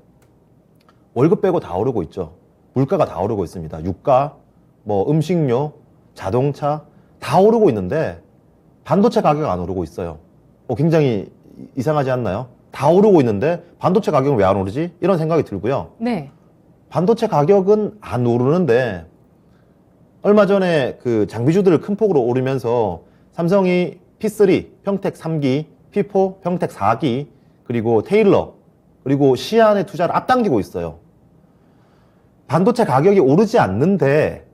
월급 빼고 다 오르고 있죠. 물가가 다 오르고 있습니다. 유가, 뭐 음식료, 자동차 다 오르고 있는데 반도체 가격 안 오르고 있어요. 굉장히 이상하지 않나요? 다 오르고 있는데 반도체 가격은 왜 안 오르지? 이런 생각이 들고요. 네. 반도체 가격은 안 오르는데 얼마 전에 그 장비주들을 큰 폭으로 오르면서 삼성이 P3 평택 3기, P4 평택 4기, 그리고 테일러, 그리고 시안의 투자를 앞당기고 있어요. 반도체 가격이 오르지 않는데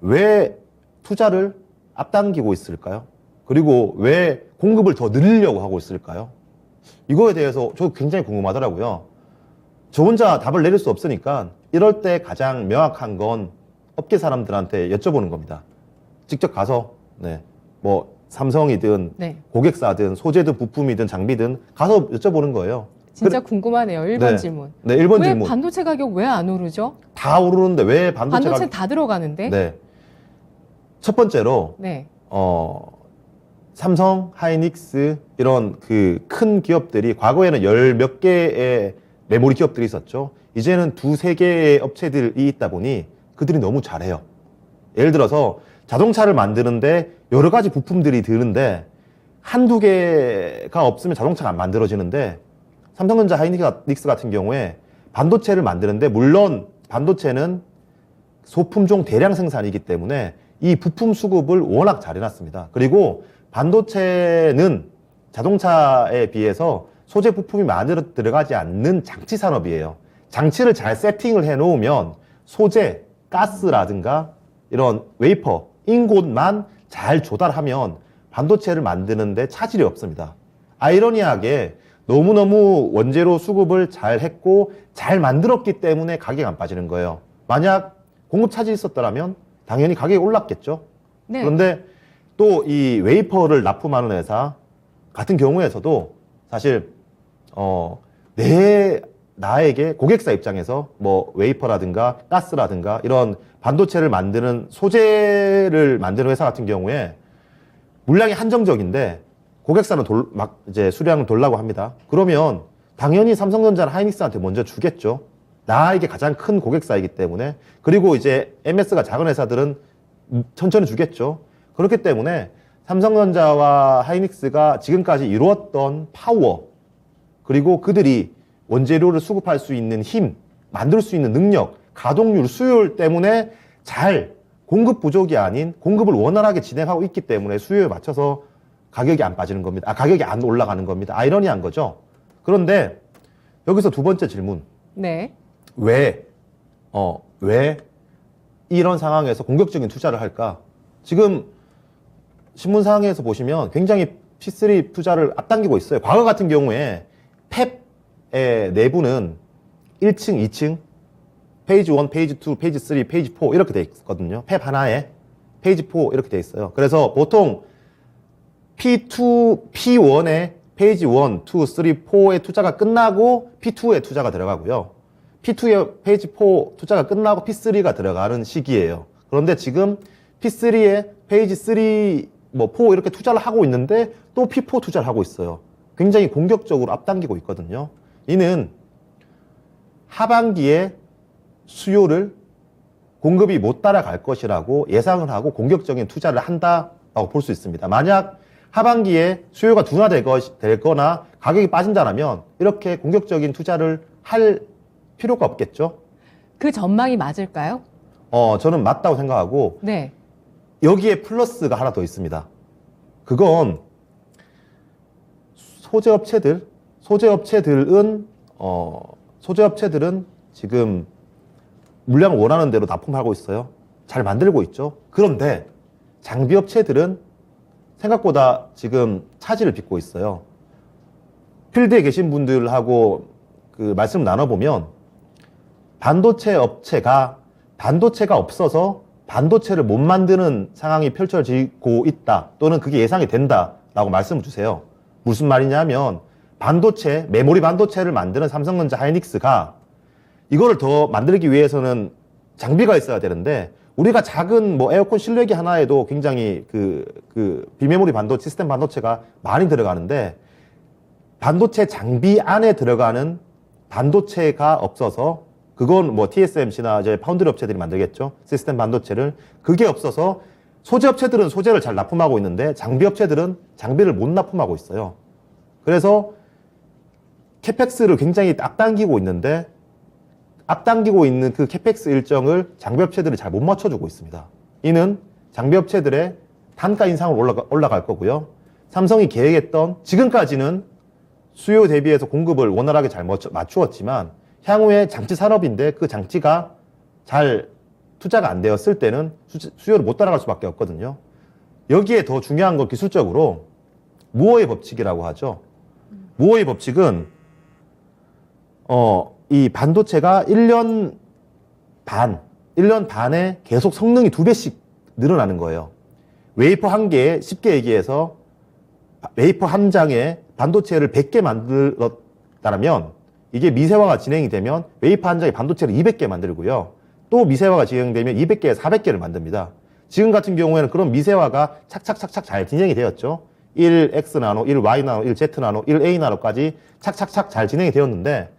왜 투자를 앞당기고 있을까요? 그리고 왜 공급을 더 늘리려고 하고 있을까요? 이거에 대해서 저 굉장히 궁금하더라고요. 저 혼자 답을 내릴 수 없으니까 이럴 때 가장 명확한 건 업계 사람들한테 여쭤보는 겁니다. 직접 가서 뭐 삼성이든 네. 고객사든 소재든 부품이든 장비든 가서 여쭤보는 거예요. 진짜 궁금하네요. 1번 네. 질문. 네, 1번 왜 질문. 반도체 가격 왜 안 오르죠? 다 오르는데 왜 반도체 반도체 가격? 다 들어가는데? 네. 첫 번째로 네. 삼성, 하이닉스 이런 그 큰 기업들이 과거에는 열 몇 개의 메모리 기업들이 있었죠. 이제는 두세 개의 업체들이 있다 보니 그들이 너무 잘해요. 예를 들어서 자동차를 만드는데 여러 가지 부품들이 드는데 한두 개가 없으면 자동차가 안 만들어지는데 삼성전자, 하이닉스 같은 경우에 반도체를 만드는데 물론 반도체는 소품종 대량 생산이기 때문에 이 부품 수급을 워낙 잘 해놨습니다. 그리고 반도체는 자동차에 비해서 소재 부품이 많이 들어가지 않는 장치 산업이에요. 장치를 잘 세팅을 해 놓으면 소재, 가스라든가 이런 웨이퍼, 인곳만 잘 조달하면 반도체를 만드는데 차질이 없습니다. 아이러니하게 너무너무 원재료 수급을 잘 했고 잘 만들었기 때문에 가격이 안 빠지는 거예요. 만약 공급 차질이 있었더라면 당연히 가격이 올랐겠죠. 네. 그런데 또 이 웨이퍼를 납품하는 회사 같은 경우에서도 사실 나에게 고객사 입장에서 뭐 웨이퍼라든가 가스라든가 이런 반도체를 만드는 소재를 만드는 회사 같은 경우에 물량이 한정적인데 고객사는 이제 수량을 돌라고 합니다. 그러면 당연히 삼성전자는 하이닉스한테 먼저 주겠죠. 나에게 가장 큰 고객사이기 때문에. 그리고 이제 MS가 작은 회사들은 천천히 주겠죠. 그렇기 때문에 삼성전자와 하이닉스가 지금까지 이루었던 파워, 그리고 그들이 원재료를 수급할 수 있는 힘, 만들 수 있는 능력, 가동률, 수요율 때문에 잘 공급 부족이 아닌 공급을 원활하게 진행하고 있기 때문에 수요에 맞춰서 가격이 안 빠지는 겁니다. 가격이 안 올라가는 겁니다. 아이러니한 거죠. 그런데 여기서 두 번째 질문. 네. 왜 이런 상황에서 공격적인 투자를 할까? 지금 신문상에서 보시면 굉장히 P3 투자를 앞당기고 있어요. 과거 같은 경우에 팹의 내부는 1층, 2층, 페이지 1, 페이지 2, 페이지 3, 페이지 4 이렇게 돼 있거든요. 팹 하나에 페이지 4 이렇게 돼 있어요. 그래서 보통 P1에 페이지 1, 2, 3, 4의 투자가 끝나고 P2에 투자가 들어가고요. P2에 페이지 4 투자가 끝나고 P3가 들어가는 시기예요. 그런데 지금 P3에 페이지 3, 뭐 4 이렇게 투자를 하고 있는데 또 P4 투자를 하고 있어요. 굉장히 공격적으로 앞당기고 있거든요. 이는 하반기에 수요를 공급이 못 따라갈 것이라고 예상을 하고 공격적인 투자를 한다고 볼 수 있습니다. 만약 하반기에 수요가 둔화되거나 가격이 빠진다면 이렇게 공격적인 투자를 할 필요가 없겠죠. 그 전망이 맞을까요? 저는 맞다고 생각하고 네. 여기에 플러스가 하나 더 있습니다. 그건 소재업체들은 지금 물량을 원하는 대로 납품하고 있어요. 잘 만들고 있죠. 그런데 장비업체들은 생각보다 지금 차질을 빚고 있어요. 필드에 계신 분들하고 그 말씀 나눠보면 반도체 업체가 반도체가 없어서 반도체를 못 만드는 상황이 펼쳐지고 있다. 또는 그게 예상이 된다라고 말씀을 주세요. 무슨 말이냐면 반도체, 메모리 반도체를 만드는 삼성전자, 하이닉스가 이거를 더 만들기 위해서는 장비가 있어야 되는데 우리가 작은 뭐 에어컨 실내기 하나에도 굉장히 그 비메모리 반도체, 시스템 반도체가 많이 들어가는데 반도체 장비 안에 들어가는 반도체가 없어서 그건 뭐 TSMC나 이제 파운드리 업체들이 만들겠죠. 시스템 반도체를. 그게 없어서 소재 업체들은 소재를 잘 납품하고 있는데 장비 업체들은 장비를 못 납품하고 있어요. 그래서 캐펙스를 굉장히 앞당기고 있는데 앞당기고 있는 그 캐펙스 일정을 장비 업체들이 잘 못 맞춰주고 있습니다. 이는 장비 업체들의 단가 인상으로 올라갈 거고요. 삼성이 계획했던 지금까지는 수요 대비해서 공급을 원활하게 잘 맞추었지만 향후에 장치 산업인데 그 장치가 잘 투자가 안 되었을 때는 수요를 못 따라갈 수밖에 없거든요. 여기에 더 중요한 건 기술적으로 무어의 법칙이라고 하죠. 무어의 법칙은 이 반도체가 1년 반에 계속 성능이 2배씩 늘어나는 거예요. 웨이퍼 한 개에 쉽게 얘기해서 웨이퍼 한 장에 반도체를 100개 만들었다면 이게 미세화가 진행이 되면 웨이퍼 한 장에 반도체를 200개 만들고요. 또 미세화가 진행되면 200개에 400개를 만듭니다. 지금 같은 경우에는 그런 미세화가 착착착착 잘 진행이 되었죠. 1X나노, 1Y나노, 1Z나노, 1A나노까지 착착착 잘 진행이 되었는데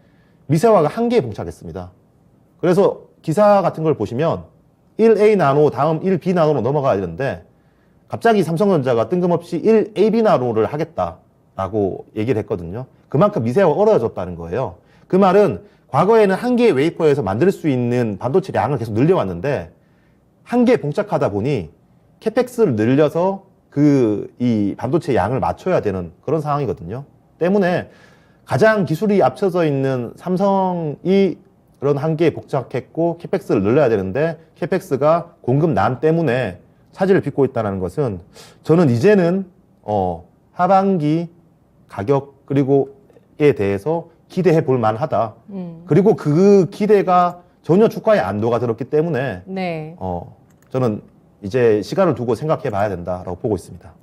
미세화가 한계에 봉착했습니다. 그래서 기사 같은 걸 보시면 1A 나노 다음 1B 나노로 넘어가야 되는데 갑자기 삼성전자가 뜬금없이 1AB 나노를 하겠다라고 얘기를 했거든요. 그만큼 미세화가 어려워졌다는 거예요. 그 말은 과거에는 한 개의 웨이퍼에서 만들 수 있는 반도체 양을 계속 늘려왔는데 한계에 봉착하다 보니 캐펙스를 늘려서 이 반도체 양을 맞춰야 되는 그런 상황이거든요. 때문에 가장 기술이 앞서져 있는 삼성이 그런 한계에 복잡했고 캐펙스를 늘려야 되는데 캐펙스가 공급난 때문에 차질을 빚고 있다는 것은 저는 이제는 하반기 가격 그리고에 대해서 기대해 볼 만하다. 그리고 그 기대가 전혀 주가에 안 녹아들었기 때문에 네. 저는 이제 시간을 두고 생각해 봐야 된다라고 보고 있습니다.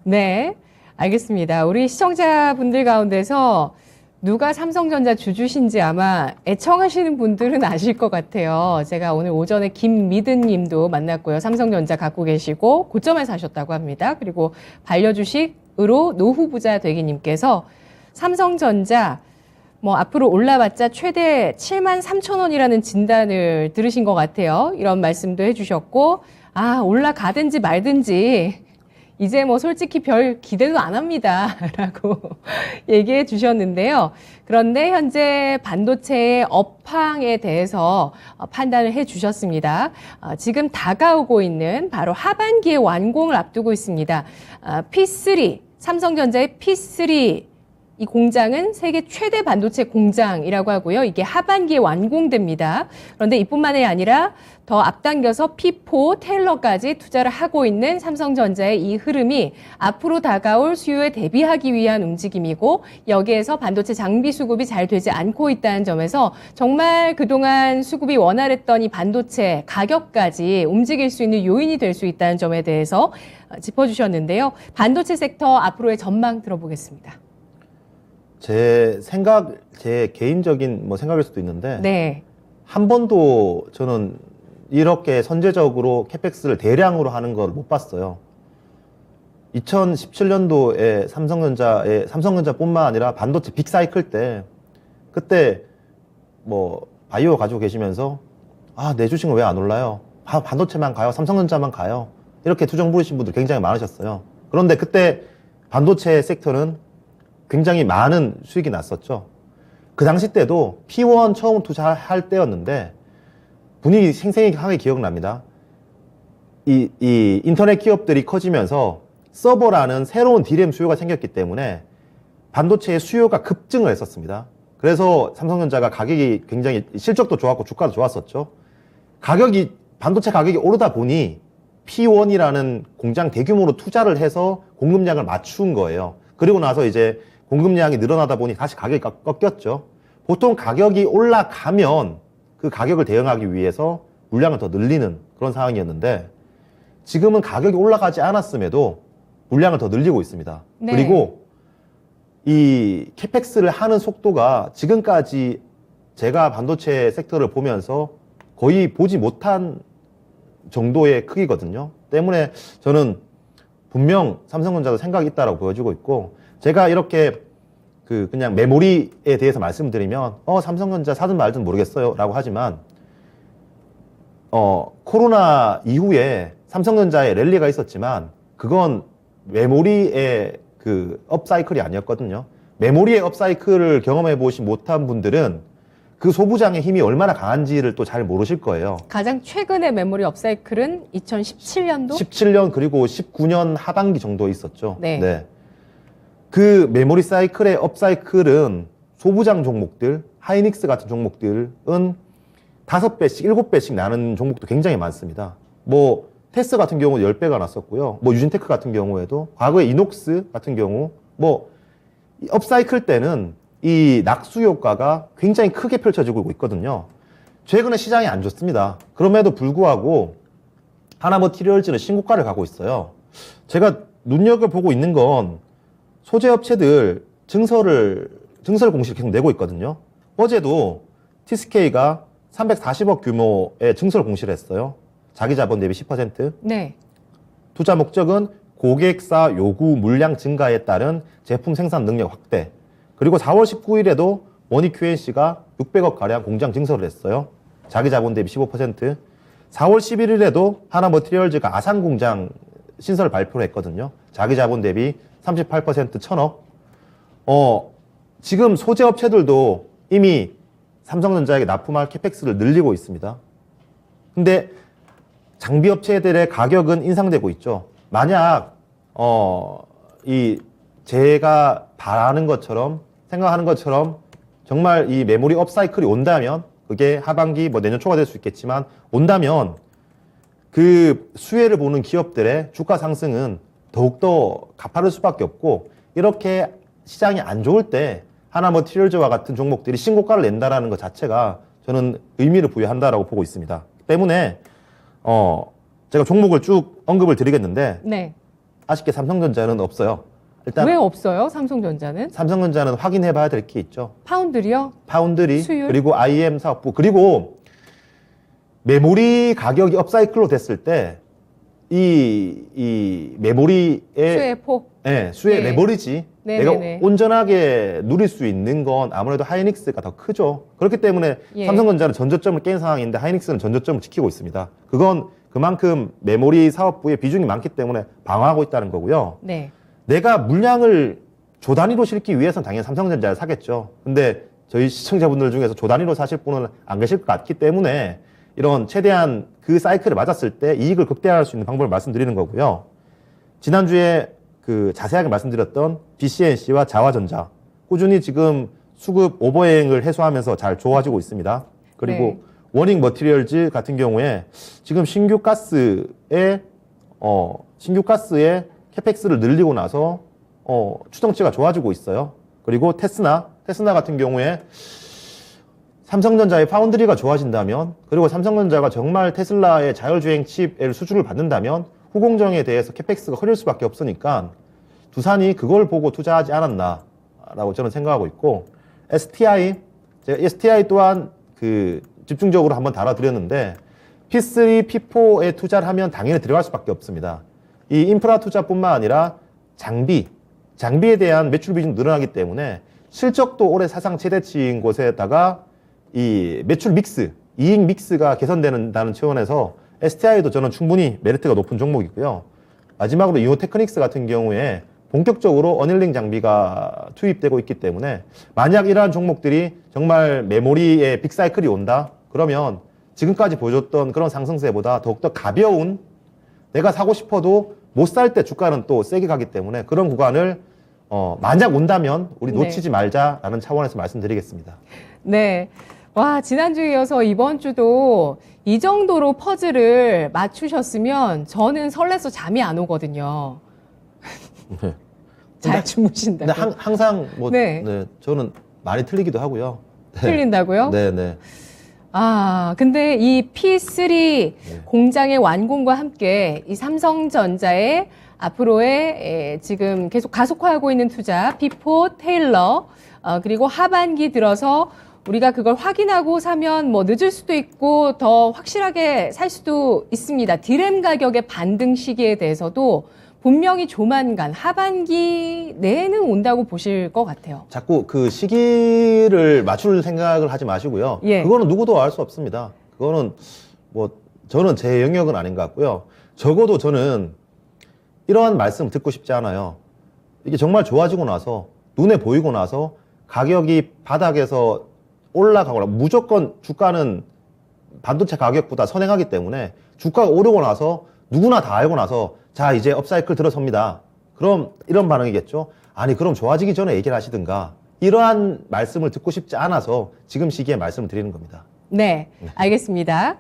네, 알겠습니다. 우리 시청자분들 가운데서 누가 삼성전자 주주신지 아마 애청하시는 분들은 아실 것 같아요. 제가 오늘 오전에 김미든 님도 만났고요. 삼성전자 갖고 계시고 고점에 사셨다고 합니다. 그리고 반려주식으로 노후부자 되기님께서 삼성전자 뭐 앞으로 올라봤자 최대 73,000원이라는 진단을 들으신 것 같아요. 이런 말씀도 해주셨고 올라가든지 말든지 이제 뭐 솔직히 별 기대도 안 합니다. 라고 얘기해 주셨는데요. 그런데 현재 반도체의 업황에 대해서 판단을 해 주셨습니다. 지금 다가오고 있는 바로 하반기의 완공을 앞두고 있습니다. P3, 삼성전자의 P3 이 공장은 세계 최대 반도체 공장이라고 하고요. 이게 하반기에 완공됩니다. 그런데 이뿐만이 아니라 더 앞당겨서 P4 테일러까지 투자를 하고 있는 삼성전자의 이 흐름이 앞으로 다가올 수요에 대비하기 위한 움직임이고 여기에서 반도체 장비 수급이 잘 되지 않고 있다는 점에서 정말 그동안 수급이 원활했던 이 반도체 가격까지 움직일 수 있는 요인이 될 수 있다는 점에 대해서 짚어주셨는데요. 반도체 섹터 앞으로의 전망 들어보겠습니다. 제 개인적인 뭐 생각일 수도 있는데 네. 한 번도 저는 이렇게 선제적으로 캐펙스를 대량으로 하는 걸 못 봤어요. 2017년도에 삼성전자뿐만 아니라 반도체 빅사이클 때 그때 뭐 바이오 가지고 계시면서 내 주식은 왜 안 올라요? 반도체만 가요? 삼성전자만 가요? 이렇게 투정 부르신 분들 굉장히 많으셨어요. 그런데 그때 반도체 섹터는 굉장히 많은 수익이 났었죠. 그 당시 때도 P1 처음 투자할 때였는데 분위기 생생하게 기억납니다. 이 인터넷 기업들이 커지면서 서버라는 새로운 DRAM 수요가 생겼기 때문에 반도체의 수요가 급증을 했었습니다. 그래서 삼성전자가 가격이 굉장히 실적도 좋았고 주가도 좋았었죠. 반도체 가격이 오르다 보니 P1이라는 공장 대규모로 투자를 해서 공급량을 맞춘 거예요. 그리고 나서 이제 공급량이 늘어나다 보니 다시 가격이 꺾였죠. 보통 가격이 올라가면 그 가격을 대응하기 위해서 물량을 더 늘리는 그런 상황이었는데 지금은 가격이 올라가지 않았음에도 물량을 더 늘리고 있습니다. 네. 그리고 이 캐펙스를 하는 속도가 지금까지 제가 반도체 섹터를 보면서 거의 보지 못한 정도의 크기거든요. 때문에 저는 분명 삼성전자도 생각이 있다라고 보여주고 있고, 제가 이렇게 그냥 메모리에 대해서 말씀드리면 삼성전자 사든 말든 모르겠어요 라고 하지만 코로나 이후에 삼성전자에 랠리가 있었지만 그건 메모리의 그 업사이클이 아니었거든요. 메모리의 업사이클을 경험해 보시 못한 분들은 그 소부장의 힘이 얼마나 강한지를 또 잘 모르실 거예요. 가장 최근의 메모리 업사이클은 2017년도? 17년 그리고 19년 하반기 정도 있었죠. 네. 그 메모리 사이클의 업사이클은 소부장 종목들, 하이닉스 같은 종목들은 5배씩, 7배씩 나는 종목도 굉장히 많습니다. 뭐 테스 같은 경우는 10배가 났었고요. 뭐 유진테크 같은 경우에도, 과거에 이녹스 같은 경우, 뭐 업사이클 때는 이 낙수 효과가 굉장히 크게 펼쳐지고 있거든요. 최근에 시장이 안 좋습니다. 그럼에도 불구하고 하나머티리얼즈는 신고가를 가고 있어요. 제가 눈여겨보고 있는 건 소재 업체들 증설 공시를 계속 내고 있거든요. 어제도 TSK가 340억 규모의 증설 공시를 했어요. 자기 자본 대비 10%. 네. 투자 목적은 고객사 요구 물량 증가에 따른 제품 생산 능력 확대. 그리고 4월 19일에도 원익 QNC가 600억 가량 공장 증설을 했어요. 자기 자본 대비 15%. 4월 11일에도 하나머티리얼즈가 아산 공장 신설 발표를 했거든요. 자기 자본 대비 38% 1000억. 지금 소재 업체들도 이미 삼성전자에게 납품할 캐펙스를 늘리고 있습니다. 근데 장비 업체들의 가격은 인상되고 있죠. 만약 제가 바라는 것처럼, 생각하는 것처럼 정말 이 메모리 업사이클이 온다면, 그게 하반기 뭐 내년 초가 될 수 있겠지만 온다면 그 수혜를 보는 기업들의 주가 상승은 더욱더 가파를 수밖에 없고, 이렇게 시장이 안 좋을 때 하나머티리얼즈와 같은 종목들이 신고가를 낸다라는 것 자체가 저는 의미를 부여한다라고 보고 있습니다. 때문에 제가 종목을 쭉 언급을 드리겠는데, 네. 아쉽게 삼성전자는 없어요. 일단 왜 없어요? 삼성전자는? 삼성전자는 확인해 봐야 될 게 있죠. 파운드리요? 파운드리, 수율? 그리고 IM 사업부, 그리고 메모리 가격이 업사이클로 됐을 때 이 메모리의 수의 폭? 수의 네. 레버리지, 네, 내가 네, 네. 온전하게 누릴 수 있는 건 아무래도 하이닉스가 더 크죠. 그렇기 때문에 예. 삼성전자는 전저점을 깬 상황인데 하이닉스는 전저점을 지키고 있습니다. 그건 그만큼 메모리 사업부의 비중이 많기 때문에 방어하고 있다는 거고요. 네. 내가 물량을 조 단위로 실기 위해서는 당연히 삼성전자를 사겠죠. 근데 저희 시청자분들 중에서 조 단위로 사실 분은 안 계실 것 같기 때문에 이런 최대한 그 사이클을 맞았을 때 이익을 극대화할 수 있는 방법을 말씀드리는 거고요. 지난주에 그 자세하게 말씀드렸던 BCNC와 자화전자 꾸준히 지금 수급 오버행을 해소하면서 잘 좋아지고 있습니다. 그리고 네. 원익 머티리얼즈 같은 경우에 지금 신규 가스의 캐펙스를 늘리고 나서 추정치가 좋아지고 있어요. 그리고 테스나 같은 경우에 삼성전자의 파운드리가 좋아진다면, 그리고 삼성전자가 정말 테슬라의 자율주행 칩의 수주를 받는다면 후공정에 대해서 캐펙스가 흐릴 수밖에 없으니까 두산이 그걸 보고 투자하지 않았나라고 저는 생각하고 있고, STI, 제가 STI 또한 그 집중적으로 한번 다뤄드렸는데 P3, P4에 투자를 하면 당연히 들어갈 수밖에 없습니다. 이 인프라 투자뿐만 아니라 장비에 대한 매출 비중이 늘어나기 때문에 실적도 올해 사상 최대치인 곳에다가 이 매출 믹스, 이익 믹스가 개선된다는 차원에서 STI도 저는 충분히 메리트가 높은 종목이고요. 마지막으로 이노테크닉스 같은 경우에 본격적으로 어닐링 장비가 투입되고 있기 때문에 만약 이러한 종목들이 정말 메모리의 빅사이클이 온다 그러면 지금까지 보여줬던 그런 상승세보다 더욱더 가벼운, 내가 사고 싶어도 못 살 때 주가는 또 세게 가기 때문에 그런 구간을 만약 온다면 우리 놓치지 말자라는 차원에서 말씀드리겠습니다. 네. 와, 지난주에 이어서 이번 주도 이 정도로 퍼즐을 맞추셨으면 저는 설레서 잠이 안 오거든요. 네. 잘 주무신다고. 근데 항상 네. 저는 많이 틀리기도 하고요. 네. 틀린다고요? 네. 아, 근데 이 P3 공장의 완공과 함께 이 삼성전자의 앞으로의 지금 계속 가속화하고 있는 투자, P4, 테일러, 그리고 하반기 들어서 우리가 그걸 확인하고 사면 뭐 늦을 수도 있고 더 확실하게 살 수도 있습니다. 디램 가격의 반등 시기에 대해서도 분명히 조만간 하반기 내에는 온다고 보실 것 같아요. 자꾸 그 시기를 맞출 생각을 하지 마시고요. 예. 그거는 누구도 알 수 없습니다. 그거는 뭐 저는 제 영역은 아닌 것 같고요. 적어도 저는 이러한 말씀 듣고 싶지 않아요. 이게 정말 좋아지고 나서 눈에 보이고 나서 가격이 바닥에서 올라가거나 무조건 주가는 반도체 가격보다 선행하기 때문에 주가가 오르고 나서 누구나 다 알고 나서 자 이제 업사이클 들어섭니다. 그럼 이런 반응이겠죠. 아니 그럼 좋아지기 전에 얘기를 하시든가. 이러한 말씀을 듣고 싶지 않아서 지금 시기에 말씀을 드리는 겁니다. 네, 알겠습니다.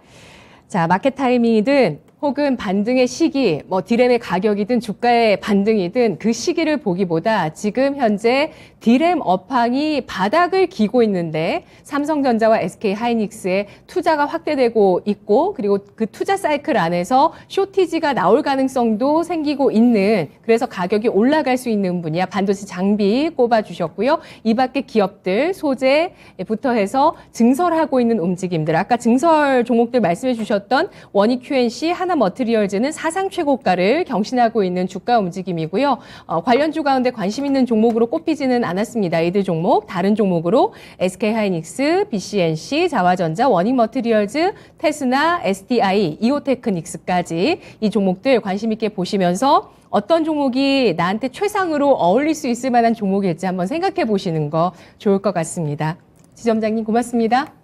자, 마켓 타이밍이든 혹은 반등의 시기, 뭐 디램의 가격이든 주가의 반등이든 그 시기를 보기보다 지금 현재 디램 업황이 바닥을 기고 있는데 삼성전자와 SK 하이닉스의 투자가 확대되고 있고 그리고 그 투자 사이클 안에서 쇼티지가 나올 가능성도 생기고 있는 그래서 가격이 올라갈 수 있는 분야 반도체 장비 꼽아주셨고요. 이 밖에 기업들 소재부터 해서 증설하고 있는 움직임들 아까 증설 종목들 말씀해 주셨던 원익 QNC 하나 머티리얼즈는 사상 최고가를 경신하고 있는 주가 움직임이고요. 관련주 가운데 관심 있는 종목으로 꼽히지는 않았습니다. 이들 종목 다른 종목으로 SK 하이닉스, BCNC, 자화전자, 원익 머티리얼즈, 테스나, SDI, 이오테크닉스까지 이 종목들 관심 있게 보시면서 어떤 종목이 나한테 최상으로 어울릴 수 있을 만한 종목일지 한번 생각해 보시는 거 좋을 것 같습니다. 지점장님 고맙습니다.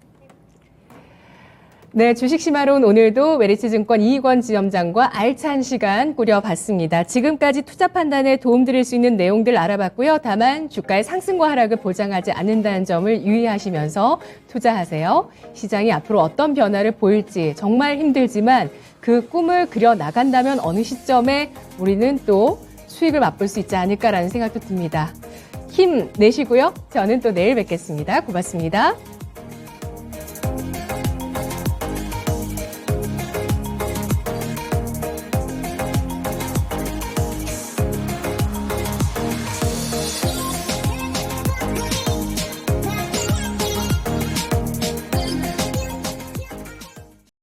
네, 주식시마론 오늘도 메리츠증권 이익원 지점장과 알찬 시간 꾸려봤습니다. 지금까지 투자 판단에 도움드릴 수 있는 내용들 알아봤고요. 다만 주가의 상승과 하락을 보장하지 않는다는 점을 유의하시면서 투자하세요. 시장이 앞으로 어떤 변화를 보일지 정말 힘들지만 그 꿈을 그려 나간다면 어느 시점에 우리는 또 수익을 맛볼 수 있지 않을까라는 생각도 듭니다. 힘내시고요. 저는 또 내일 뵙겠습니다. 고맙습니다.